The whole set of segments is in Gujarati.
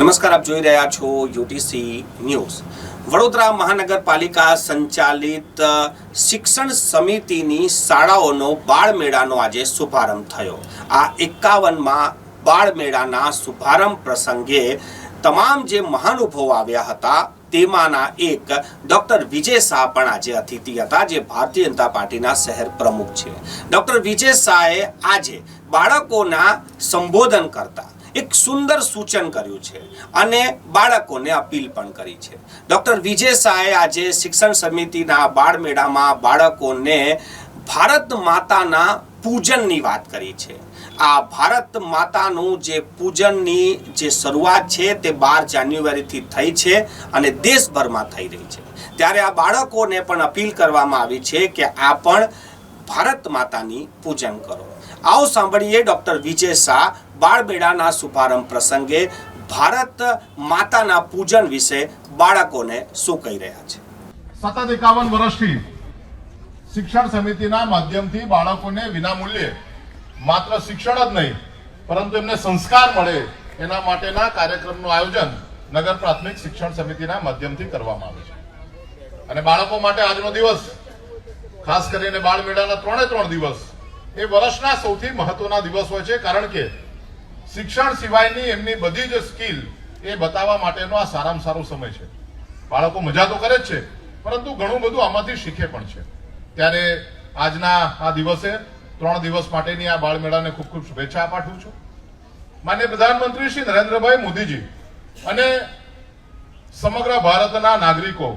નમસ્કાર, આપ જોઈ રહ્યા છો યુટીસી ન્યૂઝ। વડોદરા મહાનગરપાલિકા સંચાલિત શિક્ષણ સમિતિની શાળાઓનો બાળ મેળાનો આજે શુભારંભ થયો। આ 51માં બાળ મેળાના શુભારંભ પ્રસંગે તમામ જે મહાનુભાવો આવ્યા હતા તેમાંના એક ડોક્ટર વિજય શાહ પણ આજે અતિથિ હતા, જે ભારતીય જનતા પાર્ટીના શહેર પ્રમુખ છે। ડોક્ટર વિજય શાહે આજે બાળકોના સંબોધન કરતા એક સુંદર સૂચન કર્યું છે અને બાળકોને અપીલ પણ કરી છે। ડોક્ટર વિજય શાહે આજે શિક્ષણ સમિતિના બાળ મેળામાં બાળકોને ભારત માતાના પૂજનની વાત કરી છે। આ ભારત માતાનું જે પૂજનની જે શરૂઆત છે તે 12 જાન્યુઆરીથી થઈ છે અને દેશભરમાં થઈ રહી છે। ત્યારે આ બાળકોને પણ અપીલ કરવામાં આવી છે કે આ પણ ભારત માતાની પૂજન કરો। आओ सांभळीए डॉक्टर विजय शाह बाळ मेळाना शुभारंभ प्रसंगे भारत माताना पूजन विषे बाळकोने શું કહી રહ્યા છે। સતત 51 વર્ષથી શિક્ષણ સમિતિના માધ્યમથી બાળકોને વિનામૂલ્યે માત્ર શિક્ષણ જ નહીં પરંતુ એમને સંસ્કાર મળે એના માટેના કાર્યક્રમનું આયોજન નગર પ્રાથમિક શિક્ષણ સમિતિના માધ્યમથી કરવામાં આવે છે। અને બાળકો માટે આજનો દિવસ, ખાસ કરીને બાળ મેળાના 3 દિવસ એ વર્ષના સૌથી મહત્વના દિવસ હોય છે, કારણ કે શિક્ષણ સિવાયની એમની બધી જ સ્કિલ એ બતાવવા માટેનો આ સારામાં સારો સમય છે। બાળકો મજા તો કરે જ છે પરંતુ ઘણું બધું આમાંથી શીખે પણ છે। ત્યારે આજના આ દિવસે 3 દિવસ માટેની આ બાળ મેળાને ખૂબ ખૂબ શુભેચ્છા પાઠવું છું। માનનીય પ્રધાનમંત્રી શ્રી નરેન્દ્રભાઈ મોદીજી અને સમગ્ર ભારતના નાગરિકો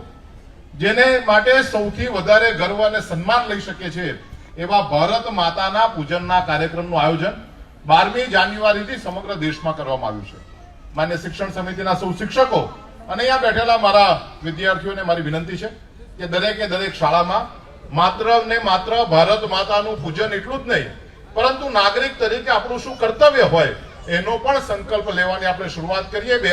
જેને માટે સૌથી વધારે ગર્વ અને સન્માન લઈ શકે છે એવા ભારત માતાના પૂજનના કાર્યક્રમનું આયોજન 12મી જાન્યુઆરીથી સમગ્ર દેશમાં કરવામાં આવ્યું છે। માન્ય શિક્ષણ સમિતિના સૌ શિક્ષકો અને અહીંયા બેઠેલા મારા વિદ્યાર્થીઓને મારી વિનંતી છે કે દરેકે દરેક શાળામાં માત્ર ને માત્ર ભારત માતાનું પૂજન એટલું જ નહીં પરંતુ નાગરિક તરીકે આપણું શું કર્તવ્ય હોય એનો પણ સંકલ્પ લેવાની આપણે શરૂઆત કરીએ।